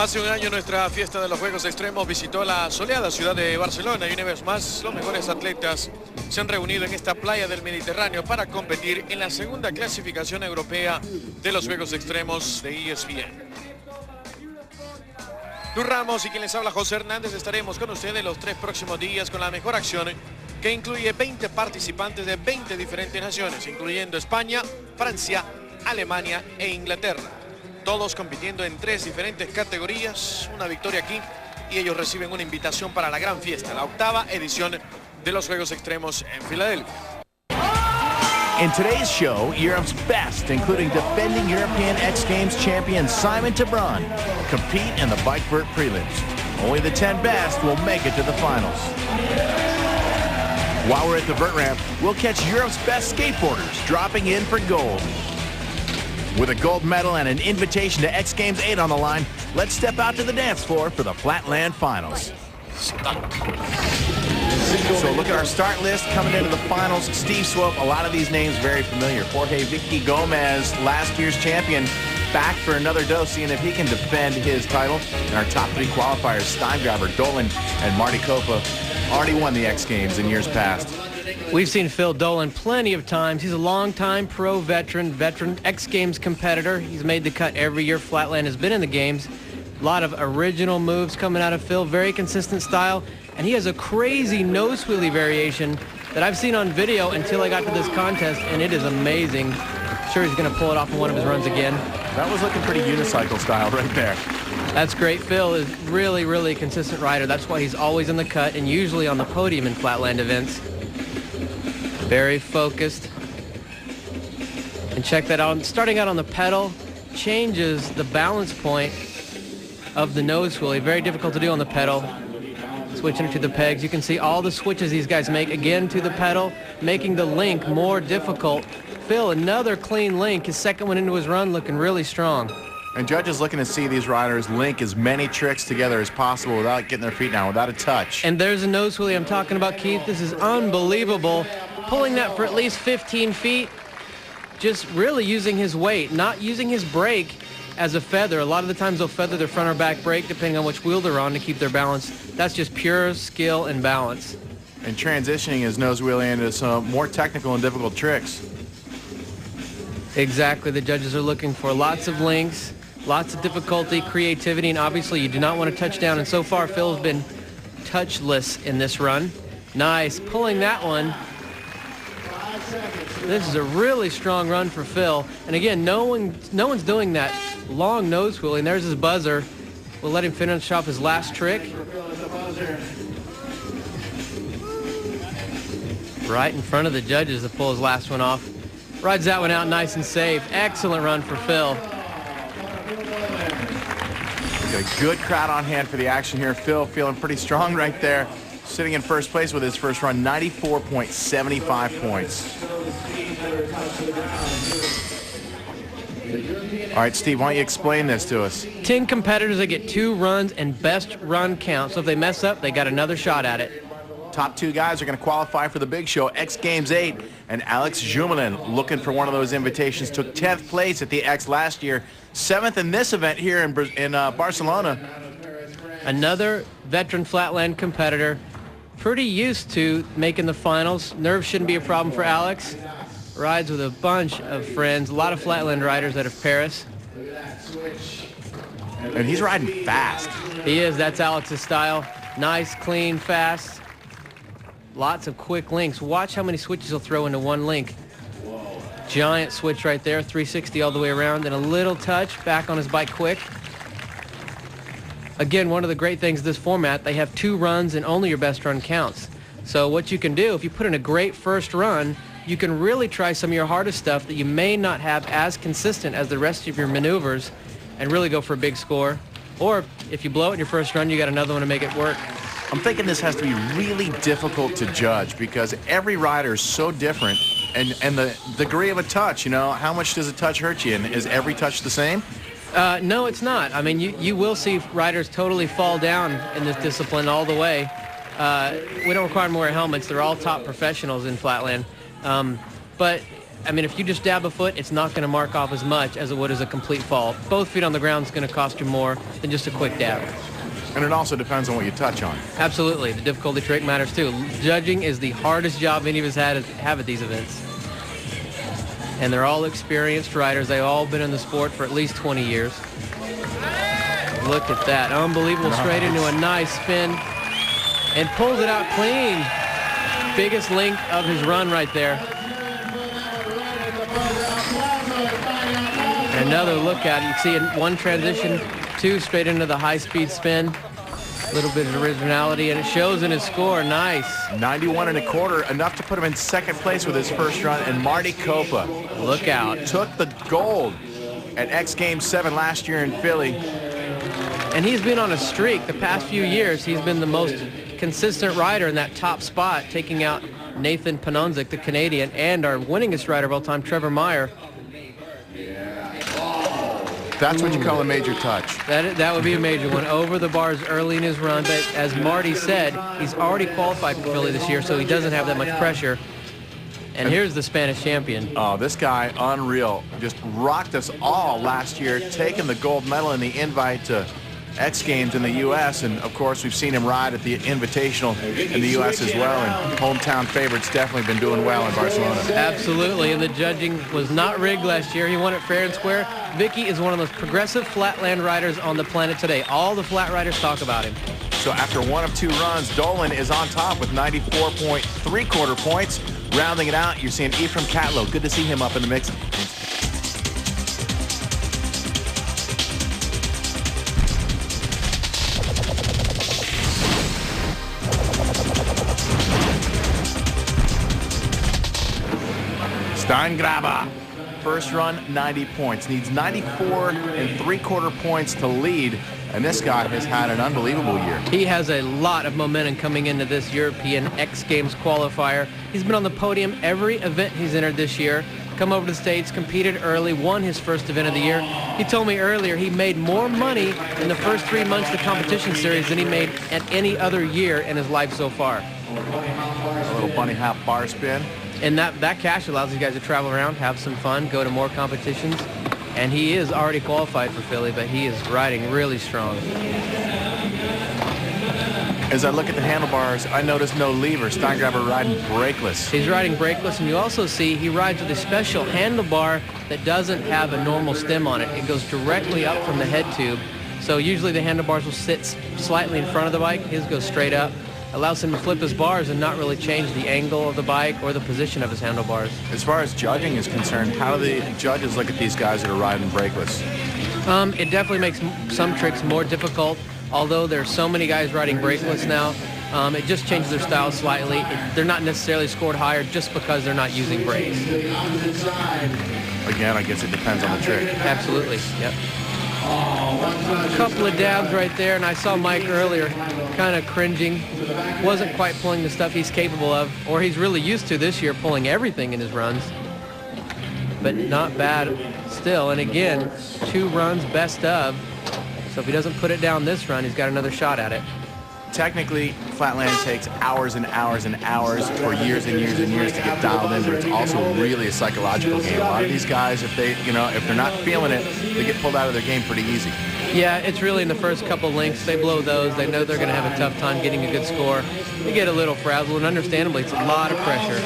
Hace un año nuestra fiesta de los Juegos Extremos visitó la soleada ciudad de Barcelona y una vez más los mejores atletas se han reunido en esta playa del Mediterráneo para competir en la segunda clasificación europea de los Juegos Extremos de ESPN. Luz Ramos y quien les habla José Hernández estaremos con ustedes los 3 próximos días con la mejor acción que incluye 20 participantes de 20 diferentes naciones, incluyendo España, Francia, Alemania e Inglaterra. Todos compitiendo en 3 diferentes categorías, una victoria aquí y ellos reciben una invitación para la gran fiesta, la 8ª edición de los Juegos Extremos en Filadelfia. In today's show, Europe's best, including defending European X Games champion Simon Tebron, compete in the bike vert prelims. Only the 10 best will make it to the finals. While we're at the vert ramp, we'll catch Europe's best skateboarders dropping in for gold. With a gold medal and an invitation to X Games 8 on the line, let's step out to the dance floor for the Flatland Finals. So look at our start list coming into the finals. Steve Swope, a lot of these names very familiar. Jorge Vicky Gomez, last year's champion, back for another dose, seeing if he can defend his title. And our top 3 qualifiers, Steingraber, Dolan, and Marty Kopa, already won the X Games in years past. We've seen Phil Dolan plenty of times. He's a longtime pro veteran X Games competitor. He's made the cut every year Flatland has been in the games. A lot of original moves coming out of Phil, very consistent style. And he has a crazy nose wheelie variation that I've seen on video until I got to this contest, and it is amazing. I'm sure he's going to pull it off in one of his runs again. That was looking pretty unicycle style right there. That's great. Phil is really, really a consistent rider. That's why he's always in the cut and usually on the podium in Flatland events. Very focused. And check that out. Starting out on the pedal changes the balance point of the nose wheelie. Very difficult to do on the pedal. Switching to the pegs. You can see all the switches these guys make again to the pedal, making the link more difficult. Phil, another clean link. His second one into his run, looking really strong. And judges looking to see these riders link as many tricks together as possible without getting their feet down, without a touch. And there's a nose wheelie I'm talking about, Keith. This is unbelievable. Pulling that for at least 15 feet, just really using his weight, not using his brake as a feather. A lot of the times they'll feather their front or back brake depending on which wheel they're on to keep their balance. That's just pure skill and balance. And transitioning his nose wheelie into some more technical and difficult tricks. Exactly. The judges are looking for lots of links, lots of difficulty, creativity, and obviously you do not want to touch down. And so far, Phil's been touchless in this run. Nice. Pulling that one. This is a really strong run for Phil. And again, no one's doing that long nose wheelie. And there's his buzzer. We'll let him finish off his last trick. Right in front of the judges to pull his last one off. Rides that one out nice and safe. Excellent run for Phil. Got a good crowd on hand for the action here. Phil feeling pretty strong right there. Sitting in first place with his first run, 94.75 points. All right, Steve, why don't you explain this to us? 10 competitors that get 2 runs and best run count. So if they mess up, they got another shot at it. Top 2 guys are going to qualify for the big show, X Games 8. And Alex Jumelin, looking for one of those invitations, took 10th place at the X last year, 7th in this event here in Barcelona. Another veteran Flatland competitor, pretty used to making the finals. Nerves shouldn't be a problem for Alex. Rides with a bunch of friends, a lot of Flatland riders out of Paris. And he's riding fast. He is. That's Alex's style. Nice, clean, fast. Lots of quick links. Watch how many switches he'll throw into one link. Giant switch right there, 360 all the way around, and a little touch back on his bike quick. Again, one of the great things of this format, they have 2 runs and only your best run counts. So what you can do, if you put in a great first run, you can really try some of your hardest stuff that you may not have as consistent as the rest of your maneuvers and really go for a big score. Or if you blow it in your first run, you got another one to make it work. I'm thinking this has to be really difficult to judge because every rider is so different, and the degree of a touch, you know, how much does a touch hurt you, and is every touch the same? No, it's not. I mean, you will see riders totally fall down in this discipline all the way. We don't require them to wear helmets. They're all top professionals in Flatland. But I mean, if you just dab a foot, it's not going to mark off as much as it would as a complete fall. Both feet on the ground is going to cost you more than just a quick dab. And it also depends on what you touch on. Absolutely. The difficulty trait matters too. Judging is the hardest job any of us have at these events. And they're all experienced riders. They've all been in the sport for at least 20 years. Look at that. Unbelievable straight into a nice spin. And pulls it out clean. Biggest link of his run right there. And another look at it. You see in one transition, two straight into the high-speed spin. A little bit of originality, and it shows in his score. Nice. 91 1/4, enough to put him in second place with his first run. And Marty Kopa, look out, took the gold at X Games 7 last year in Philly. And he's been on a streak the past few years. He's been the most consistent rider in that top spot, taking out Nathan Panonzik, the Canadian, and our winningest rider of all time, Trevor Meyer. That's what you call a major touch. That would be a major one. Over the bars early in his run, but as Marty said, he's already qualified for Philly this year, so he doesn't have that much pressure. And here's the Spanish champion. Oh, this guy, unreal. Just rocked us all last year, taking the gold medal in the invite to X Games in the U.S. And, of course, we've seen him ride at the Invitational in the U.S. as well. And hometown favorites definitely been doing well in Barcelona. Absolutely. And the judging was not rigged last year. He won it fair and square. Vicky is one of the most progressive flatland riders on the planet today. All the flat riders talk about him. So after one of two runs, Dolan is on top with 94.75 points. Rounding it out, you're seeing Ephraim Catlow. Good to see him up in the mix. Steingraber, first run, 90 points. Needs 94.75 points to lead, and this guy has had an unbelievable year. He has a lot of momentum coming into this European X Games qualifier. He's been on the podium every event he's entered this year. Come over to the States, competed early, won his first event of the year. He told me earlier he made more money in the first 3 months of the competition series than he made at any other year in his life so far. A little bunny hop bar spin. And that cash allows these guys to travel around, have some fun, go to more competitions. And he is already qualified for Philly, but he is riding really strong. As I look at the handlebars, I notice no lever. Steingraber riding brakeless. He's riding brakeless, and you also see he rides with a special handlebar that doesn't have a normal stem on it. It goes directly up from the head tube. So usually the handlebars will sit slightly in front of the bike. His goes straight up. Allows him to flip his bars and not really change the angle of the bike or the position of his handlebars. As far as judging is concerned, how do the judges look at these guys that are riding brakeless? It definitely makes some tricks more difficult, although there's so many guys riding brakeless now. It just changes their style slightly. They're not necessarily scored higher just because they're not using brakes. Again, I guess it depends on the trick. Absolutely, yep. A couple of dabs right there, and I saw Mike earlier kind of cringing. Wasn't quite pulling the stuff he's capable of, or he's really used to this year, pulling everything in his runs. But not bad still, and again, 2 runs best of. So if he doesn't put it down this run, he's got another shot at it. Technically, flatland takes hours and hours and hours for years and years and years to get dialed in, but it's also really a psychological game. A lot of these guys, if they're not feeling it, they get pulled out of their game pretty easy. Yeah, it's really in the first couple links. They blow those. They know they're going to have a tough time getting a good score. They get a little frazzled, and understandably, it's a lot of pressure.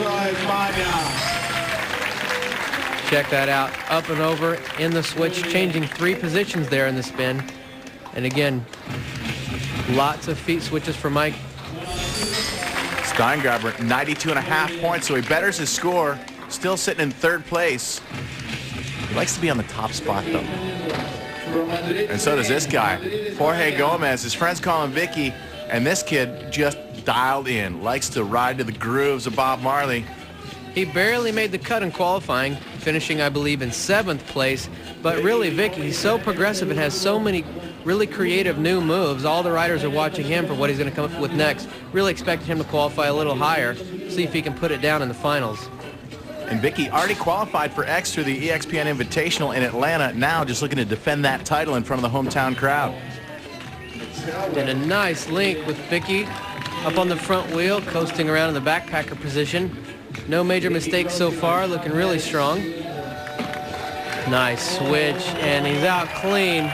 Check that out. Up and over in the switch, changing 3 positions there in the spin. And again, lots of feet switches for Mike. Steingraber, 92.5 points, so he betters his score. Still sitting in 3rd place. He likes to be on the top spot, though. And so does this guy, Jorge Gomez. His friends call him Vicky, and this kid just dialed in. Likes to ride to the grooves of Bob Marley. He barely made the cut in qualifying, finishing, I believe, in 7th place. But really, Vicky, he's so progressive and has so many really creative new moves. All the riders are watching him for what he's going to come up with next. Really expected him to qualify a little higher, see if he can put it down in the finals. And Vicky already qualified for X through the EXPN Invitational in Atlanta. Now just looking to defend that title in front of the hometown crowd. And a nice link with Vicky up on the front wheel, coasting around in the backpacker position. No major mistakes so far, looking really strong. Nice switch, and he's out clean.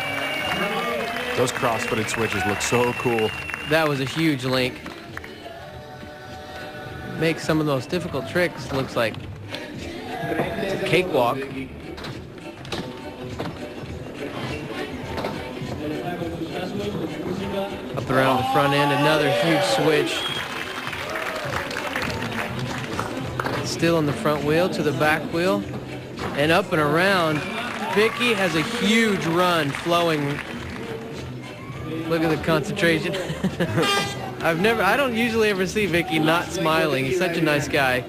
Those cross-footed switches look so cool. That was a huge link. Makes some of the most difficult tricks looks like it's a cakewalk. Up around the front end, another huge switch. Still on the front wheel to the back wheel. And up and around. Vicky has a huge run flowing. Look at the concentration. I don't usually ever see Vicky not smiling. He's such a nice guy.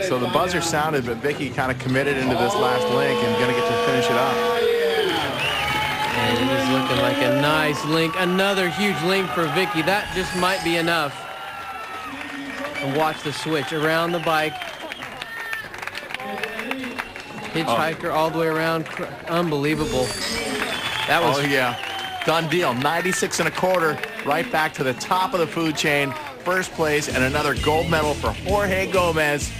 So the buzzer sounded, but Vicky kind of committed into this last link and gonna get to finish it up. And it is looking like a nice link. Another huge link for Vicky. That just might be enough. And watch the switch around the bike. Hitchhiker all the way around. Unbelievable. That was... Oh, yeah. Done deal. 96 1/4. Right back to the top of the food chain. First place and another gold medal for Jorge Gomez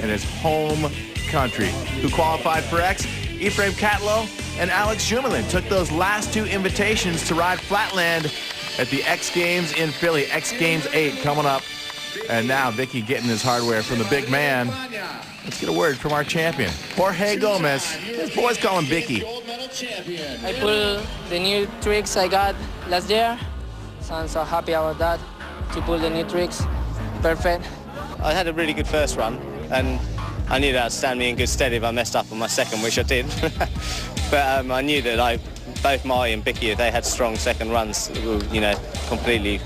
in his home country. Who qualified for X? Ephraim Catlow and Alex Jumelin took those last two invitations to ride Flatland at the X Games in Philly. X Games 8 coming up. And now Vicky getting his hardware from the big man. Let's get a word from our champion, Jorge Gomez. His boys call him Vicky. I pulled the new tricks I got last year, so I'm so happy about that, to pull the new tricks. Perfect. I had a really good first run, and I knew that would stand me in good stead if I messed up on my second, which I did. But I knew that both Marty and Vicky, if they had strong second runs, were, completely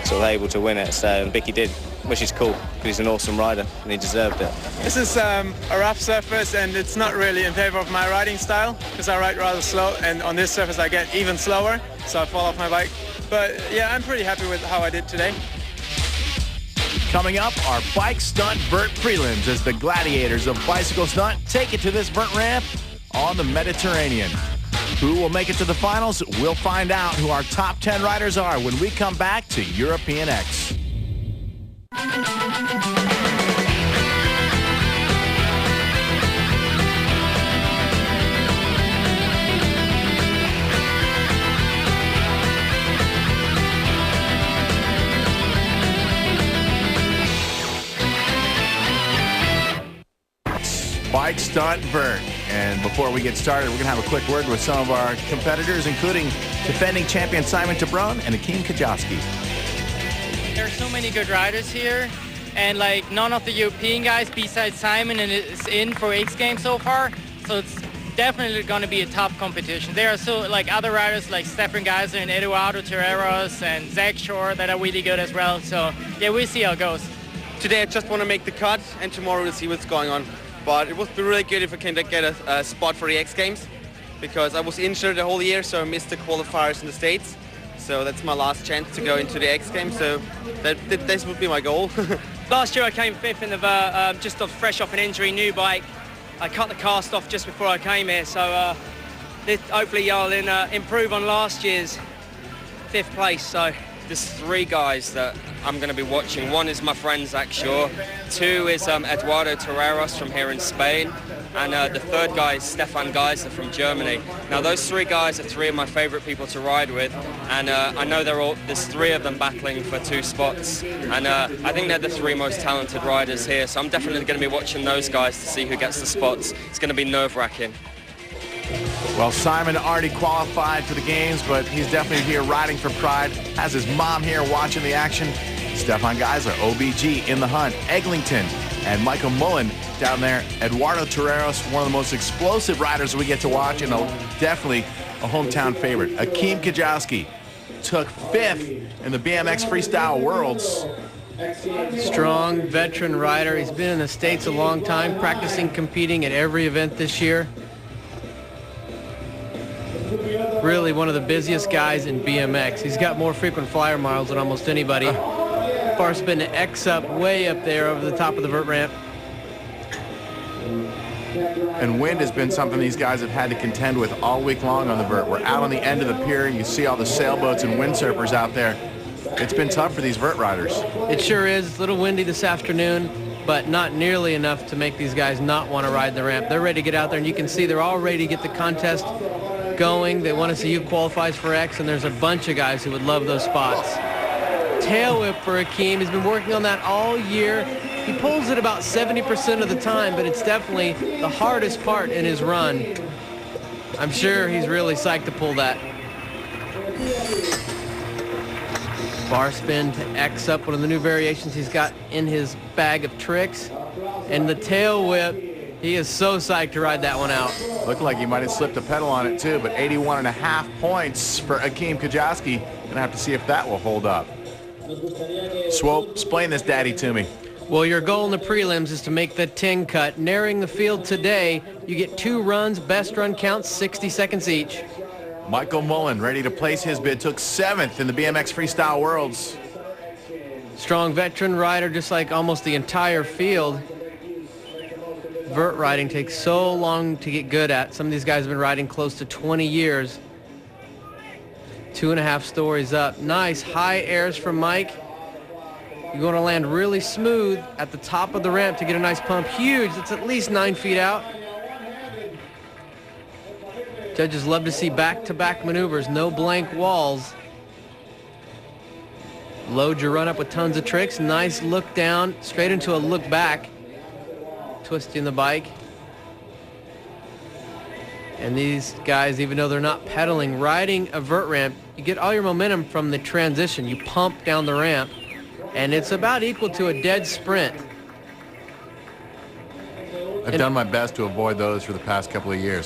sort of able to win it. So Vicky did, which is cool, because he's an awesome rider, and he deserved it. This is a rough surface, and it's not really in favor of my riding style, because I ride rather slow, and on this surface I get even slower, so I fall off my bike. But yeah, I'm pretty happy with how I did today. Coming up, our bike stunt vert prelims as the gladiators of bicycle stunt take it to this vert ramp on the Mediterranean. Who will make it to the finals? We'll find out who our top 10 riders are when we come back to European X. Bike stunt vert. And before we get started, we're going to have a quick word with some of our competitors, including defending champion Simon Tabron and Akeem Kajoski. There are so many good riders here, and like none of the European guys besides Simon is in for X Games so far, so it's definitely going to be a tough competition. There are so like other riders like Stefan Geiser and Eduardo Terreros and Zach Shore that are really good as well, so yeah, we'll see how it goes. Today I just want to make the cut, and tomorrow we'll see what's going on. But it would be really good if I can get a spot for the X Games, because I was injured the whole year, so I missed the qualifiers in the States. So that's my last chance to go into the X Games, so this would be my goal. Last year I came 5th in the vert, just fresh off an injury, new bike. I cut the cast off just before I came here, so hopefully I'll improve on last year's 5th place. So There's 3 guys that I'm going to be watching. One is my friend Zach Shore, 2 is Eduardo Terreros from here in Spain, and the 3rd guy is Stefan Geiser from Germany. Now those 3 guys are 3 of my favorite people to ride with, and I know there's 3 of them battling for 2 spots, and I think they're the 3 most talented riders here, so I'm definitely going to be watching those guys to see who gets the spots. It's going to be nerve-wracking. Well, Simon already qualified for the games, but he's definitely here riding for pride. Has his mom here watching the action. Stefan Geiser, OBG in the hunt. Eglinton and Michael Mullen down there. Eduardo Terreros, one of the most explosive riders we get to watch, and definitely a hometown favorite. Akeem Kajoski took 5th in the BMX Freestyle Worlds. Strong veteran rider. He's been in the States a long time, practicing competing at every event this year. Really one of the busiest guys in BMX. He's got more frequent flyer miles than almost anybody. Far's been an X up, way up there over the top of the vert ramp. And wind has been something these guys have had to contend with all week long on the vert. We're out on the end of the pier. You see all the sailboats and windsurfers out there. It's been tough for these vert riders. It sure is. It's a little windy this afternoon. but not nearly enough to make these guys not want to ride the ramp. They're ready to get out there, and you can see they're all ready to get the contest going. They want to see who qualifies for X, and there's a bunch of guys who would love those spots. Tail whip for Akeem. He's been working on that all year. He pulls it about 70% of the time, but it's definitely the hardest part in his run. I'm sure he's really psyched to pull that. Bar spin to X up, one of the new variations he's got in his bag of tricks. And the tail whip, he is so psyched to ride that one out. Looked like he might have slipped a pedal on it too, but 81.5 points for Akeem Kajowski. Gonna have to see if that will hold up. Swope, explain this daddy to me. Well, your goal in the prelims is to make the 10 cut. Narrowing the field today, you get 2 runs, best run counts, 60 seconds each. Michael Mullen ready to place his bid, took 7th in the BMX Freestyle Worlds. Strong veteran rider, just like almost the entire field. Vert riding takes so long to get good at. Some of these guys have been riding close to 20 years. 2.5 stories up. Nice high airs from Mike. You're going to land really smooth at the top of the ramp to get a nice pump. Huge. It's at least 9 feet out. Judges love to see back-to-back maneuvers, no blank walls. Load your run up with tons of tricks. Nice look down, straight into a look back. Twisting the bike. And these guys, even though they're not pedaling, riding a vert ramp, you get all your momentum from the transition. You pump down the ramp, and it's about equal to a dead sprint. I've done my best to avoid those for the past couple of years.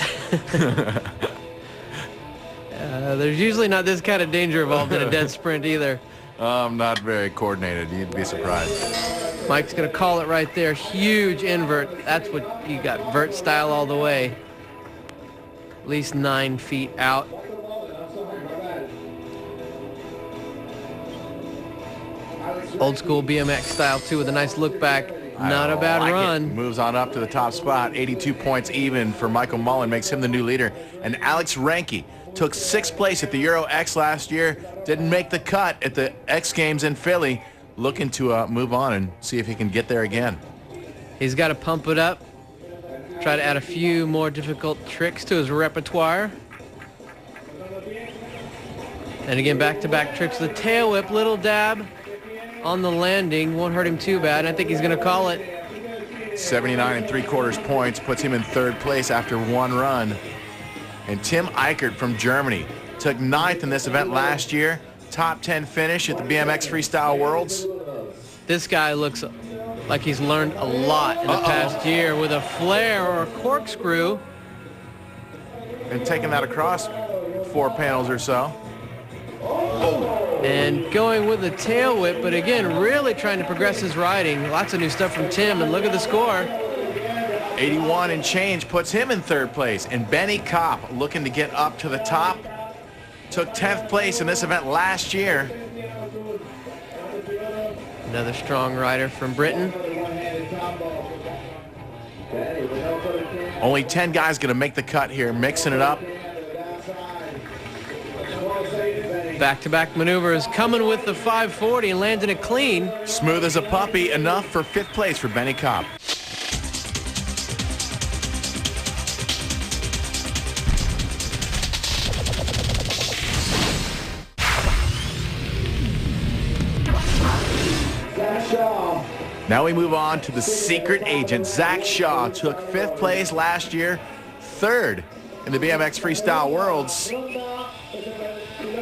There's usually not this kind of danger involved in a dead sprint either. I'm not very coordinated. You'd be surprised. Mike's going to call it right there. Huge invert. That's what you got, vert style all the way. At least 9 feet out. Old school BMX style too, with a nice look back. Not a bad run. Moves on up to the top spot. 82 points even for Michael Mullen, makes him the new leader. And Alex Ranke took 6th place at the Euro X last year. Didn't make the cut at the X Games in Philly. Looking to move on and see if he can get there again. He's got to pump it up. Try to add a few more difficult tricks to his repertoire. And again, back-to-back tricks. The tail whip, little dab on the landing. Won't hurt him too bad. I think he's going to call it. 79 3/4 points puts him in 3rd place after 1 run. And Tim Eichert from Germany took 9th in this event last year. Top 10 finish at the BMX Freestyle Worlds. This guy looks like he's learned a lot in the past year with a flare or a corkscrew. And taking that across 4 panels or so. And going with the tail whip, but again, really trying to progress his riding. Lots of new stuff from Tim, and look at the score. 81 and change puts him in 3rd place. And Benny Kopp looking to get up to the top. Took 10th place in this event last year. Another strong rider from Britain. Only 10 guys going to make the cut here, mixing it up. Back-to-back maneuvers, coming with the 540 and landing it clean. Smooth as a puppy, enough for 5th place for Benny Kopp. Now we move on to the secret agent. Zach Shaw took 5th place last year, 3rd in the BMX Freestyle Worlds.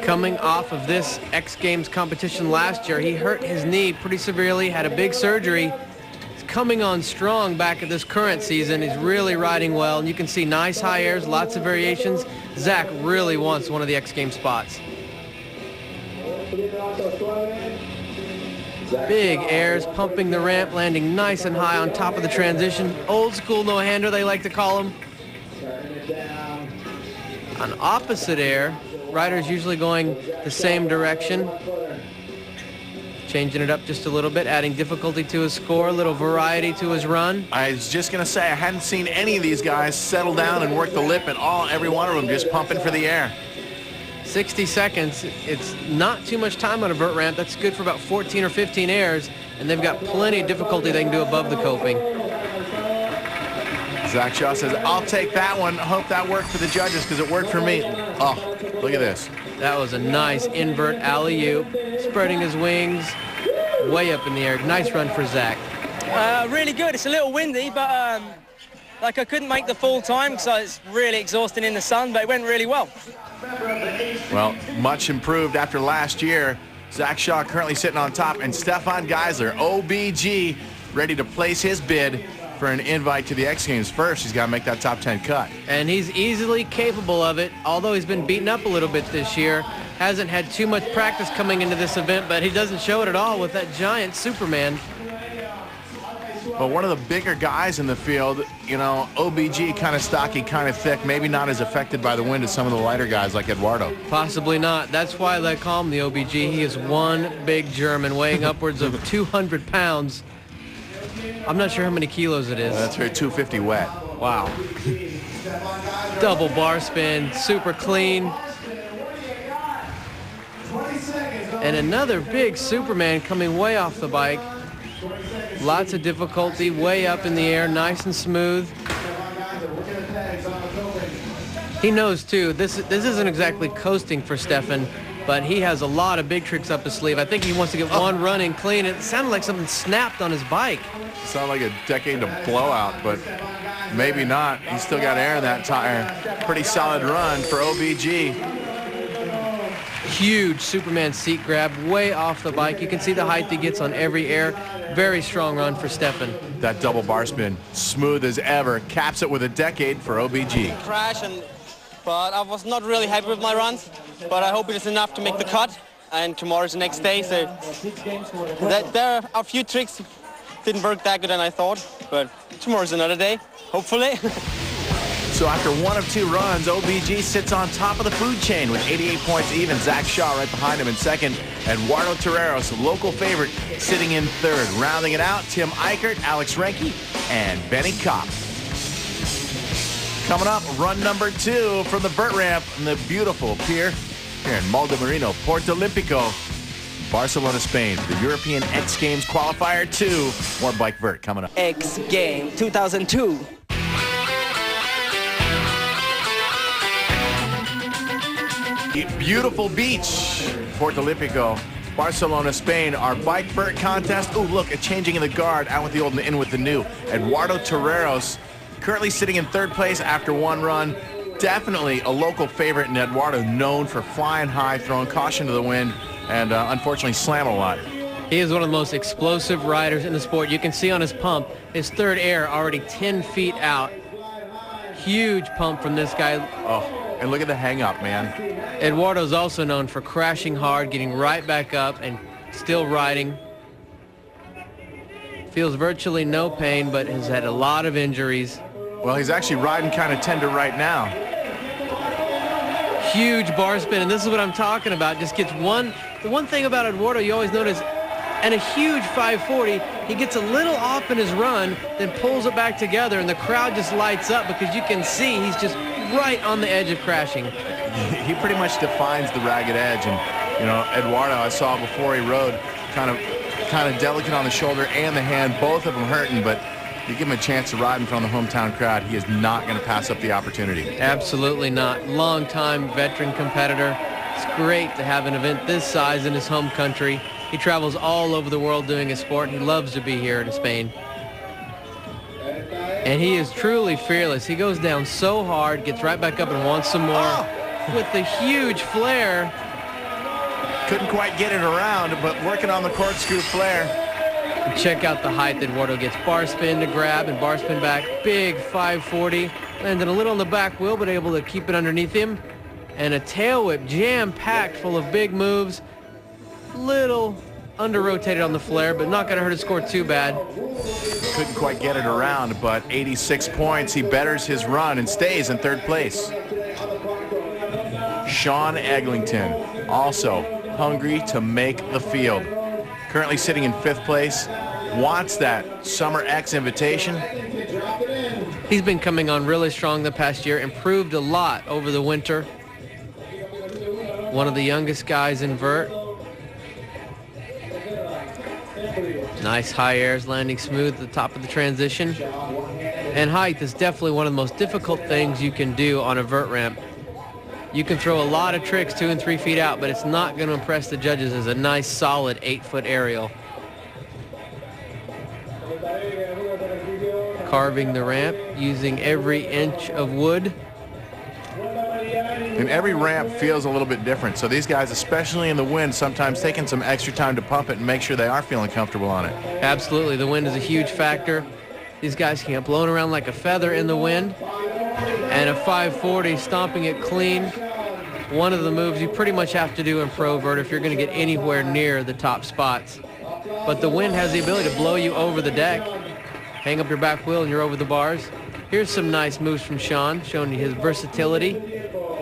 Coming off of this X Games competition last year, he hurt his knee pretty severely, had a big surgery. He's coming on strong back at this current season. He's really riding well, and you can see nice high airs, lots of variations. Zach really wants one of the X Games spots. Big airs, pumping the ramp, landing nice and high on top of the transition. Old school no-hander, they like to call him. On opposite air, riders usually going the same direction. Changing it up just a little bit, adding difficulty to his score, a little variety to his run. I was just going to say, I hadn't seen any of these guys settle down and work the lip at all. Every one of them just pumping for the air. 60 seconds. It's not too much time on a vert ramp. That's good for about 14 or 15 airs, and they've got plenty of difficulty they can do above the coping. Zach Shaw says, I'll take that one. Hope that worked for the judges because it worked for me. Oh, look at this. That was a nice invert alley-oop, spreading his wings way up in the air. Nice run for Zach. Really good. It's a little windy, but like I couldn't make the full time because it's really exhausting in the sun, but it went really well. Well, much improved after last year. Zach Shaw currently sitting on top, and Stefan Geisler, OBG, ready to place his bid for an invite to the X Games. First, he's got to make that top 10 cut. And he's easily capable of it, although he's been beaten up a little bit this year. Hasn't had too much practice coming into this event, but he doesn't show it at all with that giant Superman. But one of the bigger guys in the field, you know, OBG, kind of stocky, kind of thick, maybe not as affected by the wind as some of the lighter guys like Eduardo. Possibly not. That's why they call him the OBG. He is one big German weighing upwards of 200 pounds. I'm not sure how many kilos it is. That's right, 250 wet. Wow. Double bar spin, super clean. And another big Superman coming way off the bike. Lots of difficulty, way up in the air, nice and smooth. He knows too, this isn't exactly coasting for Stefan, but he has a lot of big tricks up his sleeve. I think he wants to get one running clean. It sounded like something snapped on his bike. Sounded like a decade of blowout, but maybe not. He's still got air in that tire. Pretty solid run for OBG. Huge Superman seat grab way off the bike. You can see the height he gets on every air. Very strong run for Stefan. That double bar spin, smooth as ever, caps it with a decade for OBG. Crash, but I was not really happy with my runs, but I hope it is enough to make the cut. And tomorrow's the next day, so there are a few tricks didn't work that good than I thought, but tomorrow's another day, hopefully. So after one of two runs, OBG sits on top of the food chain with 88 points even. Zach Shaw right behind him in second. Eduardo Terreros, local favorite, sitting in third. Rounding it out, Tim Eichert, Alex Renke, and Benny Kopp. Coming up, run number 2 from the vert ramp on the beautiful pier here in Maldemarino, Puerto Olímpico, Barcelona, Spain. The European X Games Qualifier 2. More bike vert coming up. X Game 2002. Beautiful beach, Puerto Olímpico, Barcelona, Spain. Our bike vert contest. Oh, look, a changing of the guard, out with the old and in with the new. Eduardo Terreros currently sitting in third place after one run. Definitely a local favorite in Eduardo, known for flying high, throwing caution to the wind, and unfortunately slamming a lot. He is one of the most explosive riders in the sport. You can see on his pump, his third air already 10 feet out. Huge pump from this guy. Oh, and look at the hang up, man. Eduardo's also known for crashing hard, getting right back up, and still riding. Feels virtually no pain, but has had a lot of injuries. Well, he's actually riding kind of tender right now. Huge bar spin, and this is what I'm talking about. Just gets one. The one thing about Eduardo you always notice, and a huge 540, he gets a little off in his run, then pulls it back together, and the crowd just lights up because you can see he's just right on the edge of crashing. He pretty much defines the ragged edge, and you know, Eduardo, I saw before he rode, kind of delicate on the shoulder and the hand, both of them hurting, but you give him a chance to ride in front of the hometown crowd, he is not going to pass up the opportunity. Absolutely not. Long-time veteran competitor. It's great to have an event this size in his home country. He travels all over the world doing his sport. He loves to be here in Spain. And he is truly fearless. He goes down so hard, gets right back up and wants some more with the huge flare. Couldn't quite get it around, but working on the corkscrew flare. Check out the height that Eduardo gets. Bar spin to grab and bar spin back. Big 540. Landed a little on the back wheel, but able to keep it underneath him. And a tail whip jam-packed full of big moves. Little under-rotated on the flare, but not going to hurt his score too bad. Couldn't quite get it around, but 86 points. He betters his run and stays in third place. Sean Eglinton, also hungry to make the field. Currently sitting in fifth place, wants that Summer X invitation. He's been coming on really strong the past year, improved a lot over the winter. one of the youngest guys in vert. Nice high airs, landing smooth at the top of the transition. And height is definitely one of the most difficult things you can do on a vert ramp. You can throw a lot of tricks 2 and 3 feet out, but it's not going to impress the judges as a nice solid 8-foot aerial. Carving the ramp using every inch of wood. And every ramp feels a little bit different. So these guys, especially in the wind, sometimes taking some extra time to pump it and make sure they are feeling comfortable on it. Absolutely. The wind is a huge factor. These guys can get blown around like a feather in the wind. And a 540, stomping it clean, one of the moves you pretty much have to do in pro vert if you're going to get anywhere near the top spots. But the wind has the ability to blow you over the deck. Hang up your back wheel and you're over the bars. Here's some nice moves from Sean, showing you his versatility.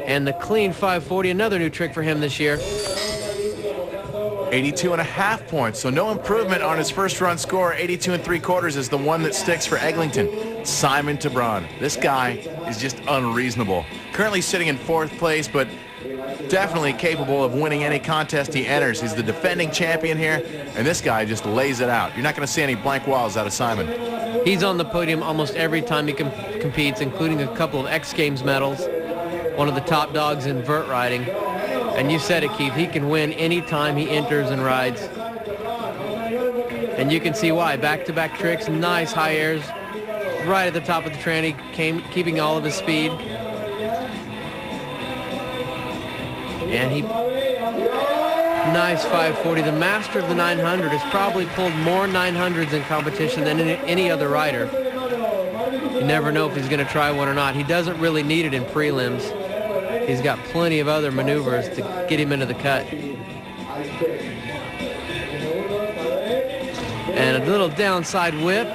And the clean 540, another new trick for him this year. 82.5 points, so no improvement on his first run score. 82 3/4 is the one that sticks for Eglinton. Simon Tebron. This guy is just unreasonable. Currently sitting in 4th place, but definitely capable of winning any contest he enters. He's the defending champion here, and this guy just lays it out. You're not going to see any blank walls out of Simon. He's on the podium almost every time he competes, including a couple of X Games medals. One of the top dogs in vert riding. And you said it, Keith, he can win any time he enters and rides. And you can see why. Back-to-back tricks, nice high airs, right at the top of the tranny, keeping all of his speed. And nice 540. The master of the 900 has probably pulled more 900s in competition than any other rider. You never know if he's going to try one or not. He doesn't really need it in prelims. He's got plenty of other maneuvers to get him into the cut. And a little downside whip,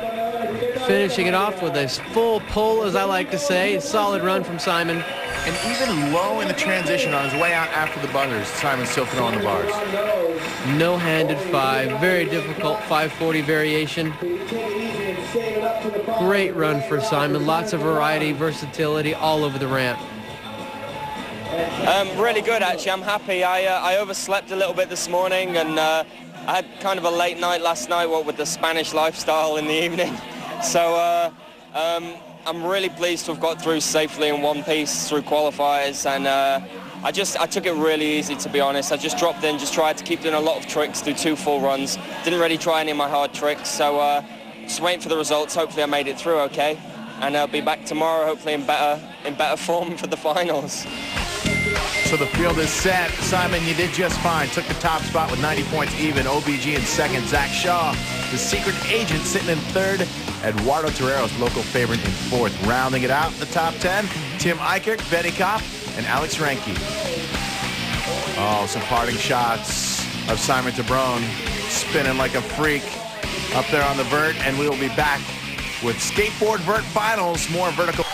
finishing it off with a full pull, as I like to say. A solid run from Simon. And even low in the transition on his way out after the buzzers, Simon's still throwing the bars. No-handed 5, very difficult 540 variation. Great run for Simon, lots of variety, versatility all over the ramp. Really good, actually. I'm happy. I overslept a little bit this morning, and I had kind of a late night last night, what with the Spanish lifestyle in the evening. So I'm really pleased to have got through safely in one piece through qualifiers, and I took it really easy, to be honest. I just dropped in, just tried to keep doing a lot of tricks, do 2 full runs. Didn't really try any of my hard tricks, so just waiting for the results. Hopefully I made it through okay, and I'll be back tomorrow, hopefully in better form for the finals. So the field is set. Simon, you did just fine. Took the top spot with 90 points even. OBG in 2nd. Zach Shaw, the secret agent, sitting in 3rd. Eduardo Torero's local favorite in 4th. Rounding it out in the top 10, Tim Eichert, Betty Kopp, and Alex Renke. Oh, some parting shots of Simon Tebron spinning like a freak up there on the vert. And we will be back with skateboard vert finals. More vertical.